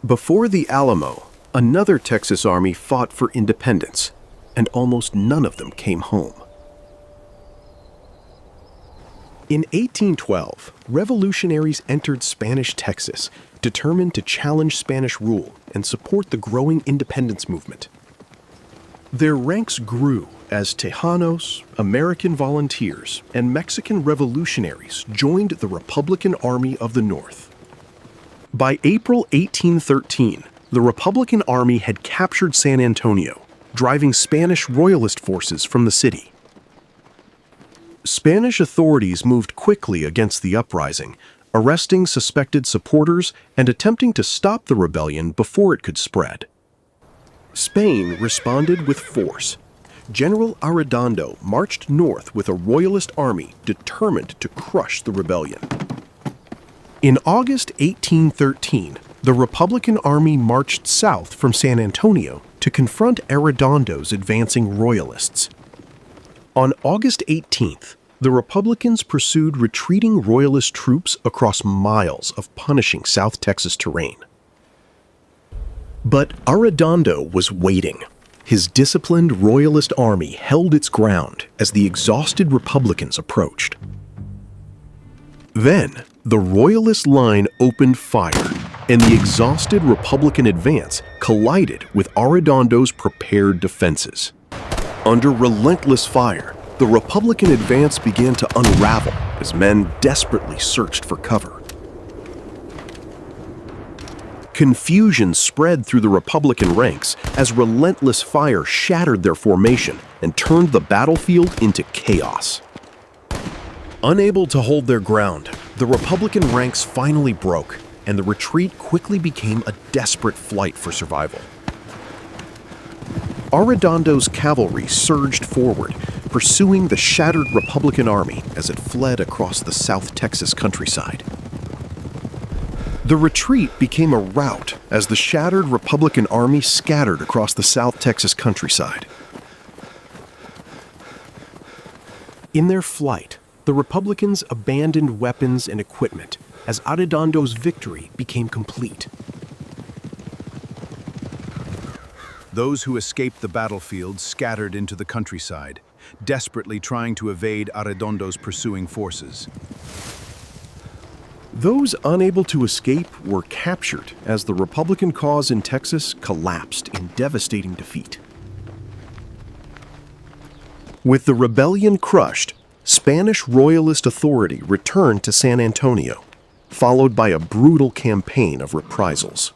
Before the Alamo, another Texas army fought for independence, and almost none of them came home. In 1812, revolutionaries entered Spanish Texas, determined to challenge Spanish rule and support the growing independence movement. Their ranks grew as Tejanos, American volunteers, and Mexican revolutionaries joined the Republican Army of the North. By April 1813, the Republican Army had captured San Antonio, driving Spanish royalist forces from the city. Spanish authorities moved quickly against the uprising, arresting suspected supporters and attempting to stop the rebellion before it could spread. Spain responded with force. General Arredondo marched north with a royalist army determined to crush the rebellion. In August 1813, the Republican Army marched south from San Antonio to confront Arredondo's advancing royalists. On August 18th, the Republicans pursued retreating royalist troops across miles of punishing South Texas terrain. But Arredondo was waiting. His disciplined royalist army held its ground as the exhausted Republicans approached. Then, the royalist line opened fire, and the exhausted Republican advance collided with Arredondo's prepared defenses. Under relentless fire, the Republican advance began to unravel as men desperately searched for cover. Confusion spread through the Republican ranks as relentless fire shattered their formation and turned the battlefield into chaos. Unable to hold their ground, the Republican ranks finally broke, and the retreat quickly became a desperate flight for survival. Arredondo's cavalry surged forward, pursuing the shattered Republican army as it fled across the South Texas countryside. The retreat became a rout as the shattered Republican army scattered across the South Texas countryside. In their flight, the Republicans abandoned weapons and equipment as Arredondo's victory became complete. Those who escaped the battlefield scattered into the countryside, desperately trying to evade Arredondo's pursuing forces. Those unable to escape were captured as the Republican cause in Texas collapsed in devastating defeat. With the rebellion crushed, Spanish royalist authority returned to San Antonio, followed by a brutal campaign of reprisals.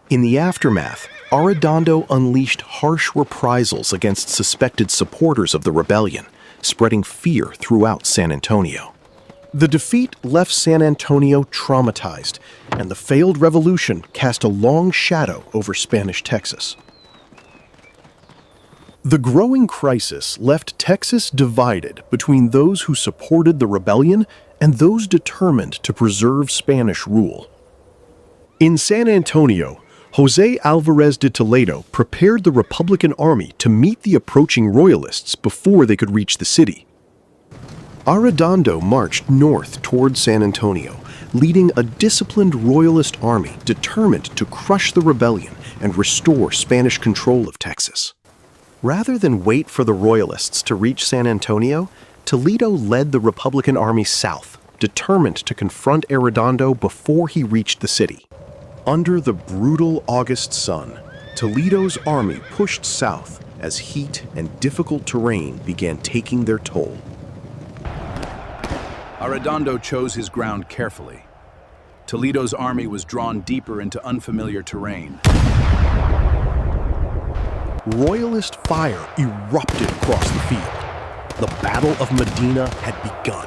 In the aftermath, Arredondo unleashed harsh reprisals against suspected supporters of the rebellion, spreading fear throughout San Antonio. The defeat left San Antonio traumatized, and the failed revolution cast a long shadow over Spanish Texas. The growing crisis left Texas divided between those who supported the rebellion and those determined to preserve Spanish rule. In San Antonio, José Álvarez de Toledo prepared the Republican Army to meet the approaching royalists before they could reach the city. Arredondo marched north toward San Antonio, leading a disciplined royalist army determined to crush the rebellion and restore Spanish control of Texas. Rather than wait for the royalists to reach San Antonio, Toledo led the Republican army south, determined to confront Arredondo before he reached the city. Under the brutal August sun, Toledo's army pushed south as heat and difficult terrain began taking their toll. Arredondo chose his ground carefully. Toledo's army was drawn deeper into unfamiliar terrain. Royalist fire erupted across the field. The Battle of Medina had begun,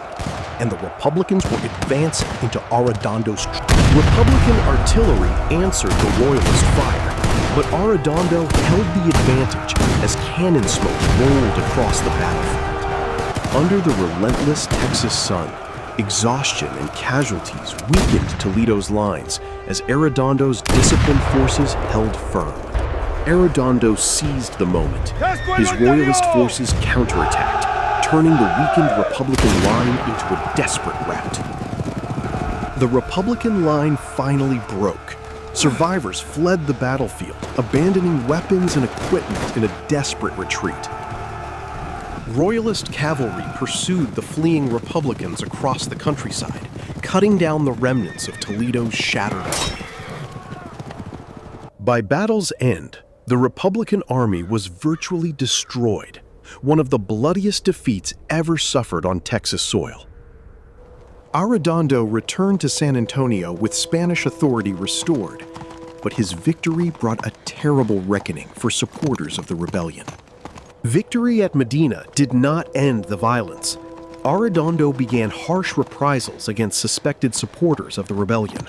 and the Republicans were advancing into Arredondo's troops. Republican artillery answered the Royalist fire, but Arredondo held the advantage as cannon smoke rolled across the battlefield. Under the relentless Texas sun, exhaustion and casualties weakened Toledo's lines as Arredondo's disciplined forces held firm. Arredondo seized the moment. His royalist forces counterattacked, turning the weakened Republican line into a desperate rout. The Republican line finally broke, Survivors fled the battlefield, abandoning weapons and equipment in a desperate retreat. Royalist cavalry pursued the fleeing Republicans across the countryside, cutting down the remnants of Toledo's shattered army. By battle's end, the Republican army was virtually destroyed, one of the bloodiest defeats ever suffered on Texas soil. Arredondo returned to San Antonio with Spanish authority restored, but his victory brought a terrible reckoning for supporters of the rebellion. Victory at Medina did not end the violence. Arredondo began harsh reprisals against suspected supporters of the rebellion.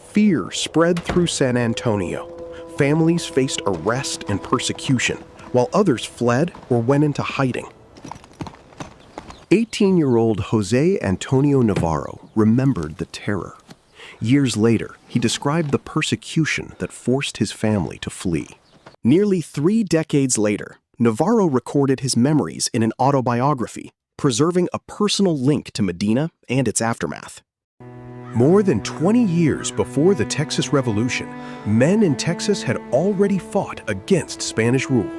Fear spread through San Antonio. Families faced arrest and persecution, while others fled or went into hiding. 18-year-old José Antonio Navarro remembered the terror. Years later, he described the persecution that forced his family to flee. Nearly 3 decades later, Navarro recorded his memories in an autobiography, preserving a personal link to Medina and its aftermath. More than 20 years before the Texas Revolution, men in Texas had already fought against Spanish rule.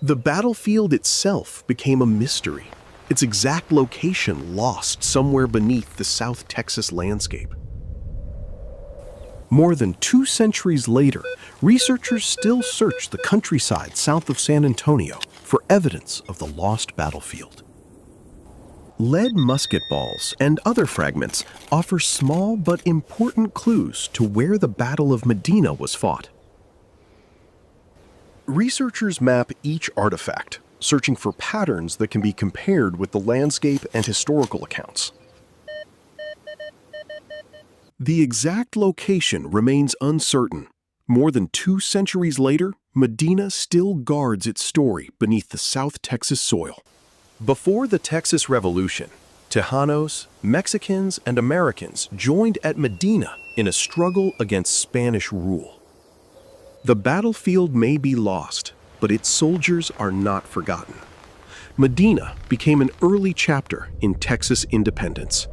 The battlefield itself became a mystery, its exact location lost somewhere beneath the South Texas landscape. More than 2 centuries later, researchers still search the countryside south of San Antonio for evidence of the lost battlefield. Lead musket balls and other fragments offer small but important clues to where the Battle of Medina was fought. Researchers map each artifact, searching for patterns that can be compared with the landscape and historical accounts. The exact location remains uncertain. More than 2 centuries later, Medina still guards its story beneath the South Texas soil. Before the Texas Revolution, Tejanos, Mexicans, and Americans joined at Medina in a struggle against Spanish rule. The battlefield may be lost, but its soldiers are not forgotten. Medina became an early chapter in Texas independence,